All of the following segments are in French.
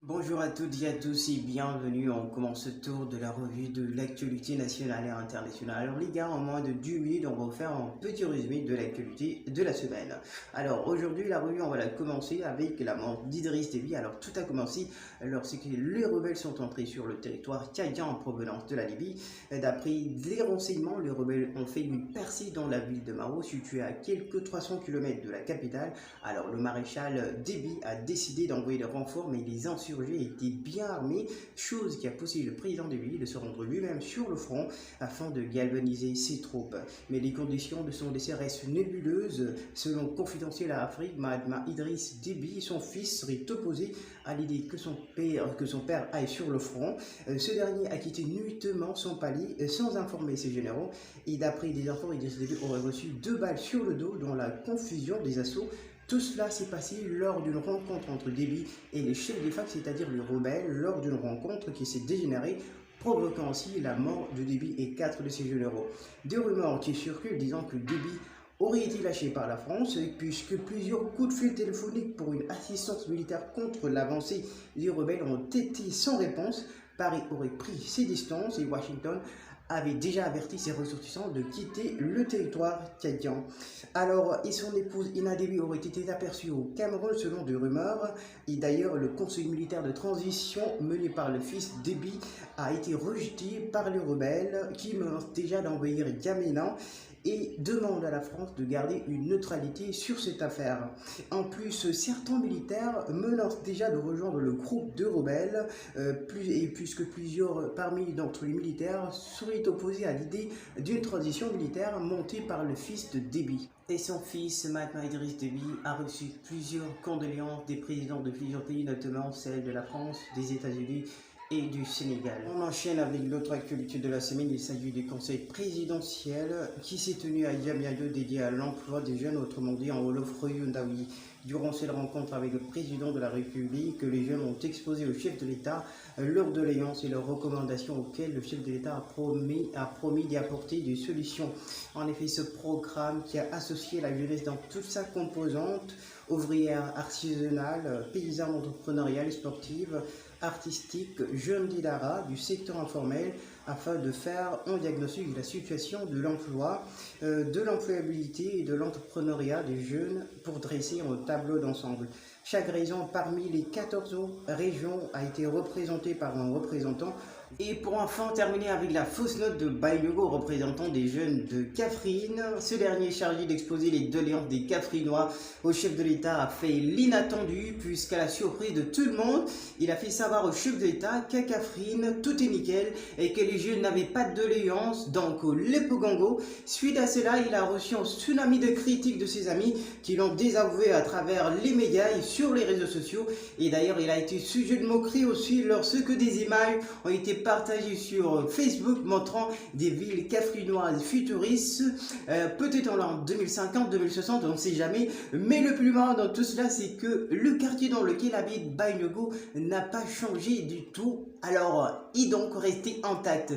Bonjour à toutes et à tous et bienvenue. On commence ce tour de la revue de l'actualité nationale et internationale. Alors les gars, en moins de 10 minutes, on va vous faire un petit résumé de l'actualité de la semaine. Alors aujourd'hui, la revue, on va la commencer avec la mort d'Idriss Déby. Alors tout a commencé lorsque les rebelles sont entrés sur le territoire tchadien en provenance de la Libye. D'après les renseignements, les rebelles ont fait une percée dans la ville de Maro, située à quelques 300 km de la capitale. Alors le maréchal Déby a décidé d'envoyer des renforts, mais les insurgés étaient bien armés, chose qui a poussé le président de l'île de se rendre lui-même sur le front afin de galvaniser ses troupes. Mais les conditions de son décès restent nébuleuses. Selon Confidentiel à Afrique, Mahatma Idriss Déby, son fils, serait opposé à l'idée que son père aille sur le front. Ce dernier a quitté nuitamment son palais sans informer ses généraux. Et d'après des infos, Idriss Déby aurait reçu 2 balles sur le dos dans la confusion des assauts. Tout cela s'est passé lors d'une rencontre entre Déby et les chefs des FARC, c'est-à-dire les rebelles, lors d'une rencontre qui s'est dégénérée, provoquant ainsi la mort de Déby et 4 de ses généraux. Des rumeurs qui circulent disant que Déby aurait été lâché par la France, puisque plusieurs coups de fil téléphoniques pour une assistance militaire contre l'avancée des rebelles ont été sans réponse. Paris aurait pris ses distances et Washington avait déjà averti ses ressortissants de quitter le territoire tchadien. Alors, et son épouse Ina Déby aurait été aperçue au Cameroun selon des rumeurs. Et d'ailleurs, le conseil militaire de transition mené par le fils Déby a été rejeté par les rebelles qui menacent déjà d'envahir N'Djamena et demande à la France de garder une neutralité sur cette affaire. En plus, certains militaires menacent déjà de rejoindre le groupe de rebelles, puisque plusieurs parmi d'entre les militaires seraient opposés à l'idée d'une transition militaire montée par le fils de Déby. Et son fils, Mahatma Idriss Déby, a reçu plusieurs condoléances des présidents de plusieurs pays, notamment celles de la France, des États-Unis et du Sénégal. On enchaîne avec l'autre actualité de la semaine. Il s'agit du conseil présidentiel qui s'est tenu à Diamniadio dédié à l'emploi des jeunes, autrement dit en Wolof Royundawi. Durant cette rencontre avec le président de la République, les jeunes ont exposé au chef de l'État leurs doléances et leurs recommandations auxquelles le chef de l'État a promis d'y apporter des solutions. En effet, ce programme qui a associé la jeunesse dans toute sa composante, ouvrière, artisanale, paysanne, entrepreneuriale, sportive, artistique, jeunes d'Idara, du secteur informel, afin de faire un diagnostic de la situation de l'emploi, de l'employabilité et de l'entrepreneuriat des jeunes pour dresser un tableau d'ensemble. Chaque région parmi les 14 régions a été représentée par un représentant. Et pour enfin terminer avec la fausse note de Baïnogo, représentant des jeunes de Kaffrine, ce dernier chargé d'exposer les doléances des Kaffrinois au chef de l'État a fait l'inattendu, puisqu'à la surprise de tout le monde, il a fait savoir au chef de l'État qu'à Kaffrine tout est nickel et que les jeunes n'avaient pas de doléances, donc au Lepogango. Suite à cela, il a reçu un tsunami de critiques de ses amis qui l'ont désavoué à travers les médias et sur les réseaux sociaux. Et d'ailleurs, il a été sujet de moquerie aussi lorsque des images ont été partagé sur Facebook montrant des villes kaffrinoises futuristes, peut-être en l'an 2050, 2060, on ne sait jamais, mais le plus marrant dans tout cela, c'est que le quartier dans lequel habite Baïnogo n'a pas changé du tout, alors il est donc resté intact.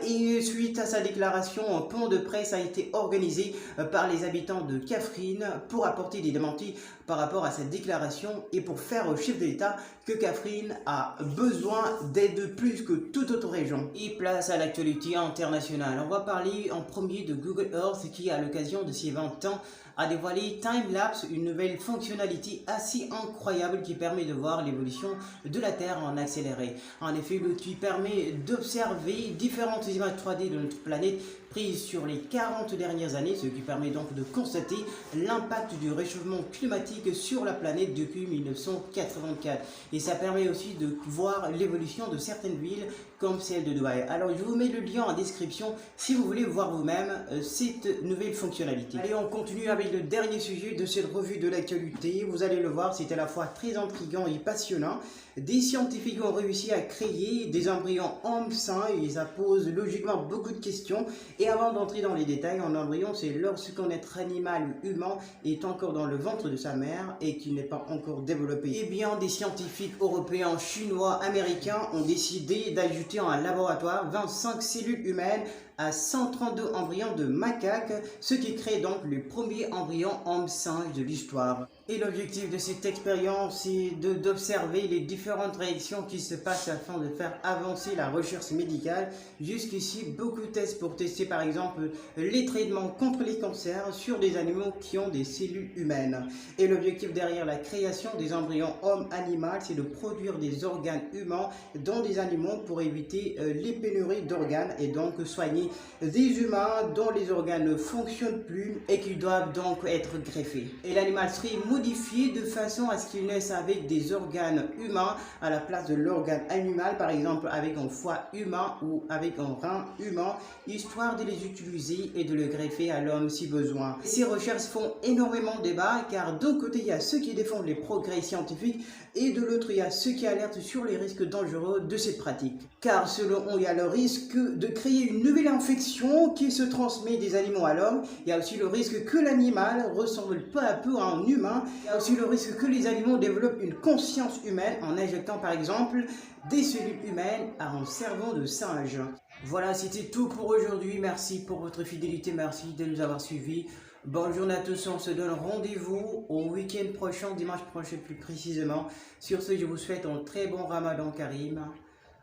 Et suite à sa déclaration, un pont de presse a été organisé par les habitants de Kaffrine pour apporter des démentis par rapport à cette déclaration et pour faire au chef de l'État que Kaffrine a besoin d'aide plus que toute autre région. Et place à l'actualité internationale. On va parler en premier de Google Earth qui, à l'occasion de ses 20 ans, a dévoilé Time-Lapse, une nouvelle fonctionnalité assez incroyable qui permet de voir l'évolution de la Terre en accéléré. En effet, l'outil permet d'observer différentes images 3D de notre planète prises sur les 40 dernières années, ce qui permet donc de constater l'impact du réchauffement climatique sur la planète depuis 1984. Et ça permet aussi de voir l'évolution de certaines villes comme celle de Dubaï. Alors je vous mets le lien en description si vous voulez voir vous-même cette nouvelle fonctionnalité. Allez, on continue avec le dernier sujet de cette revue de l'actualité. Vous allez le voir, c'est à la fois très intriguant et passionnant. Des scientifiques ont réussi à créer des embryons hommes sains et ça pose logiquement beaucoup de questions. Et avant d'entrer dans les détails, un embryon, c'est lorsqu'un être animal ou humain est encore dans le ventre de sa mère et qu'il n'est pas encore développé. Eh bien, des scientifiques européens, chinois, américains ont décidé d'ajouter en laboratoire 25 cellules humaines à 132 embryons de macaques, ce qui crée donc le premier embryon homme singe de l'histoire. Et l'objectif de cette expérience, c'est d'observer les différentes réactions qui se passent afin de faire avancer la recherche médicale. Jusqu'ici, beaucoup de tests pour tester par exemple les traitements contre les cancers sur des animaux qui ont des cellules humaines. Et l'objectif derrière la création des embryons homme-animal, c'est de produire des organes humains dans des animaux pour éviter les pénuries d'organes et donc soigner des humains dont les organes ne fonctionnent plus et qui doivent donc être greffés. Et l'animal serait modifié de façon à ce qu'il naisse avec des organes humains à la place de l'organe animal, par exemple avec un foie humain ou avec un rein humain, histoire de les utiliser et de le greffer à l'homme si besoin. Ces recherches font énormément de débat car d'un côté il y a ceux qui défendent les progrès scientifiques et de l'autre il y a ceux qui alertent sur les risques dangereux de cette pratique. Car selon eux, il y a le risque de créer une nouvelle infection qui se transmet des animaux à l'homme. Il y a aussi le risque que l'animal ressemble peu à peu à un humain. Il y a aussi le risque que les animaux développent une conscience humaine en injectant par exemple des cellules humaines à un cerveau de singe. Voilà, c'était tout pour aujourd'hui. Merci pour votre fidélité, merci de nous avoir suivis. Bonne journée à tous, on se donne rendez-vous au week-end prochain, dimanche prochain plus précisément. Sur ce, je vous souhaite un très bon Ramadan Karim.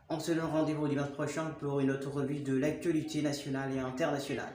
On se donne rendez-vous dimanche prochain pour une autre revue de l'actualité nationale et internationale.